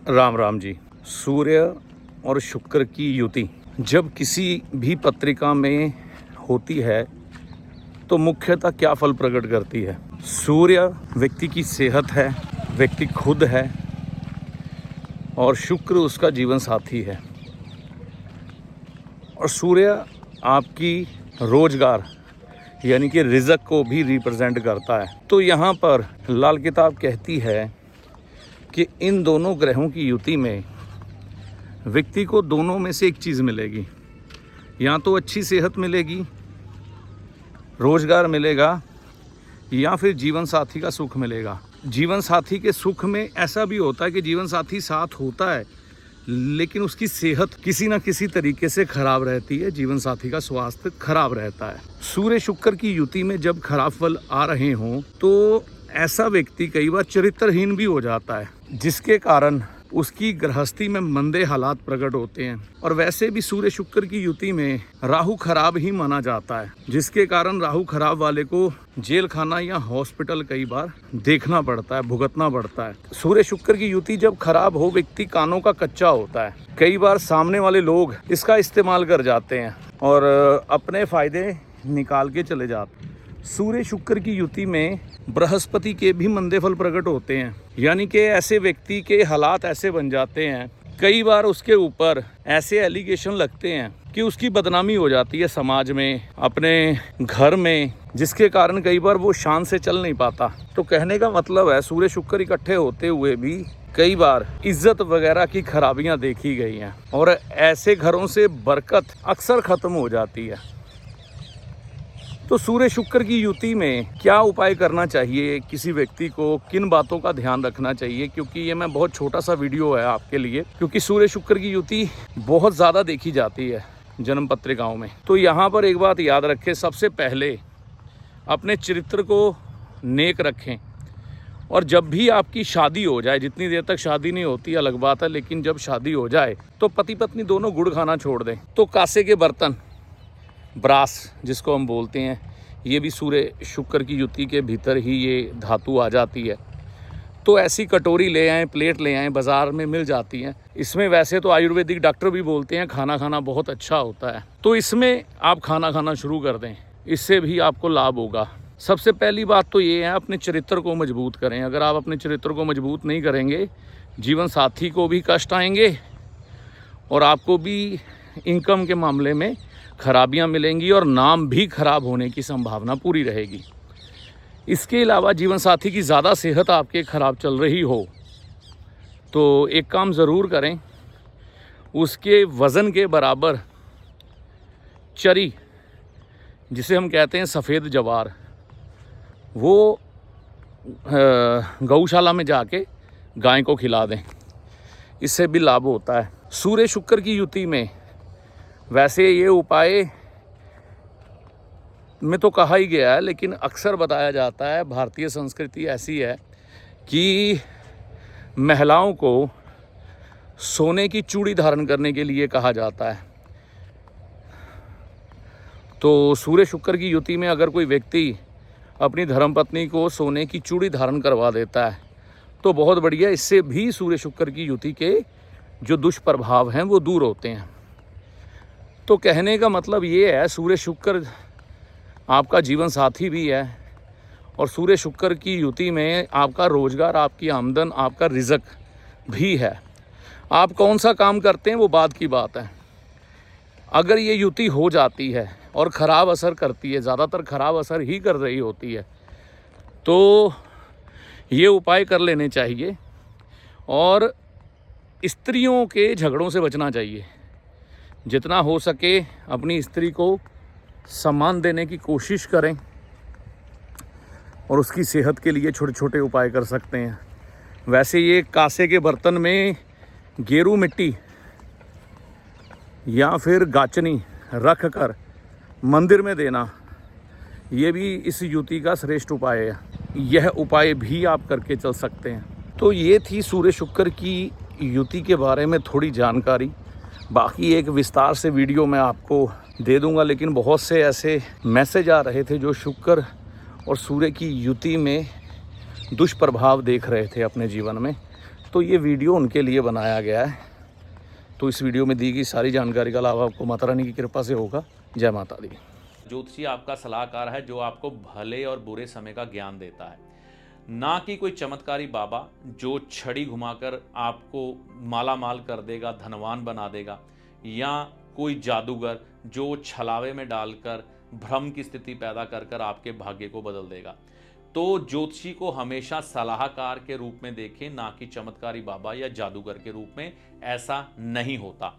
राम राम जी। सूर्य और शुक्र की युति जब किसी भी पत्रिका में होती है तो मुख्यतः क्या फल प्रकट करती है? सूर्य व्यक्ति की सेहत है, व्यक्ति खुद है, और शुक्र उसका जीवन साथी है। और सूर्य आपकी रोजगार यानी कि रिज़्क को भी रिप्रेजेंट करता है। तो यहाँ पर लाल किताब कहती है कि इन दोनों ग्रहों की युति में व्यक्ति को दोनों में से एक चीज़ मिलेगी। या तो अच्छी सेहत मिलेगी, रोजगार मिलेगा, या फिर जीवन साथी का सुख मिलेगा। जीवन साथी के सुख में ऐसा भी होता है कि जीवन साथी साथ होता है लेकिन उसकी सेहत किसी न किसी तरीके से खराब रहती है, जीवन साथी का स्वास्थ्य खराब रहता है। सूर्य शुक्र की युति में जब खराब फल आ रहे हों तो ऐसा व्यक्ति कई बार चरित्रहीन भी हो जाता है, जिसके कारण उसकी गृहस्थी में मंदे हालात प्रकट होते हैं। और वैसे भी सूर्य शुक्र की युति में राहु खराब ही माना जाता है, जिसके कारण राहु खराब वाले को जेल खाना या हॉस्पिटल कई बार देखना पड़ता है, भुगतना पड़ता है। सूर्य शुक्र की युति जब खराब हो, व्यक्ति कानों का कच्चा होता है। कई बार सामने वाले लोग इसका इस्तेमाल कर जाते हैं और अपने फायदे निकाल के चले जाते हैं। सूर्य शुक्र की युति में बृहस्पति के भी मंदे फल प्रकट होते हैं, यानी कि ऐसे व्यक्ति के हालात ऐसे बन जाते हैं, कई बार उसके ऊपर ऐसे एलिगेशन लगते हैं कि उसकी बदनामी हो जाती है समाज में, अपने घर में, जिसके कारण कई बार वो शान से चल नहीं पाता। तो कहने का मतलब है सूर्य शुक्र इकट्ठे होते हुए भी कई बार इज्जत वगैरह की खराबियां देखी गई हैं और ऐसे घरों से बरकत अक्सर खत्म हो जाती है। तो सूर्य शुक्र की युति में क्या उपाय करना चाहिए, किसी व्यक्ति को किन बातों का ध्यान रखना चाहिए, क्योंकि ये मैं बहुत छोटा सा वीडियो है आपके लिए, क्योंकि सूर्य शुक्र की युति बहुत ज़्यादा देखी जाती है जन्म पत्रिकाओं में। तो यहाँ पर एक बात याद रखें, सबसे पहले अपने चरित्र को नेक रखें। और जब भी आपकी शादी हो जाए, जितनी देर तक शादी नहीं होती अलग बात है, लेकिन जब शादी हो जाए तो पति पत्नी दोनों गुड़ खाना छोड़ दें। तो कांसे के बर्तन, ब्रास जिसको हम बोलते हैं, ये भी सूर्य शुक्र की युति के भीतर ही ये धातु आ जाती है। तो ऐसी कटोरी ले आएँ, प्लेट ले आएँ, बाज़ार में मिल जाती हैं। इसमें वैसे तो आयुर्वेदिक डॉक्टर भी बोलते हैं खाना खाना बहुत अच्छा होता है, तो इसमें आप खाना खाना शुरू कर दें, इससे भी आपको लाभ होगा। सबसे पहली बात तो ये है, अपने चरित्र को मजबूत करें। अगर आप अपने चरित्र को मजबूत नहीं करेंगे, जीवन साथी को भी कष्ट आएंगे और आपको भी इनकम के मामले में खराबियां मिलेंगी और नाम भी खराब होने की संभावना पूरी रहेगी। इसके अलावा जीवन साथी की ज़्यादा सेहत आपके खराब चल रही हो तो एक काम ज़रूर करें, उसके वज़न के बराबर चरी, जिसे हम कहते हैं सफ़ेद जवार, वो गौशाला में जाके गाय को खिला दें, इससे भी लाभ होता है। सूर्य शुक्र की युति में वैसे ये उपाय में तो कहा ही गया है, लेकिन अक्सर बताया जाता है, भारतीय संस्कृति ऐसी है कि महिलाओं को सोने की चूड़ी धारण करने के लिए कहा जाता है। तो सूर्य शुक्र की युति में अगर कोई व्यक्ति अपनी धर्मपत्नी को सोने की चूड़ी धारण करवा देता है तो बहुत बढ़िया, इससे भी सूर्य शुक्र की युति के जो दुष्प्रभाव हैं वो दूर होते हैं। तो कहने का मतलब ये है, सूर्य शुक्र आपका जीवन साथी भी है और सूर्य शुक्र की युति में आपका रोजगार, आपकी आमदन, आपका रिज़्क भी है। आप कौन सा काम करते हैं वो बात की बात है। अगर ये युति हो जाती है और ख़राब असर करती है, ज़्यादातर ख़राब असर ही कर रही होती है, तो ये उपाय कर लेने चाहिए। और स्त्रियों के झगड़ों से बचना चाहिए। जितना हो सके अपनी स्त्री को सम्मान देने की कोशिश करें और उसकी सेहत के लिए छोटे छोटे उपाय कर सकते हैं। वैसे ये कांसे के बर्तन में गेरू मिट्टी या फिर गाचनी रख कर मंदिर में देना, ये भी इस युति का श्रेष्ठ उपाय है। यह उपाय भी आप करके चल सकते हैं। तो ये थी सूर्य शुक्र की युति के बारे में थोड़ी जानकारी। बाकी एक विस्तार से वीडियो मैं आपको दे दूंगा, लेकिन बहुत से ऐसे मैसेज आ रहे थे जो शुक्र और सूर्य की युति में दुष्प्रभाव देख रहे थे अपने जीवन में, तो ये वीडियो उनके लिए बनाया गया है। तो इस वीडियो में दी गई सारी जानकारी का लाभ आपको माता रानी की कृपा से होगा। जय माता दी। ज्योतिषी आपका सलाहकार है जो आपको भले और बुरे समय का ज्ञान देता है, ना कि कोई चमत्कारी बाबा जो छड़ी घुमाकर आपको माला माल कर देगा, धनवान बना देगा, या कोई जादूगर जो छलावे में डालकर भ्रम की स्थिति पैदा कर कर आपके भाग्य को बदल देगा। तो ज्योतिषी को हमेशा सलाहकार के रूप में देखें, ना कि चमत्कारी बाबा या जादूगर के रूप में। ऐसा नहीं होता।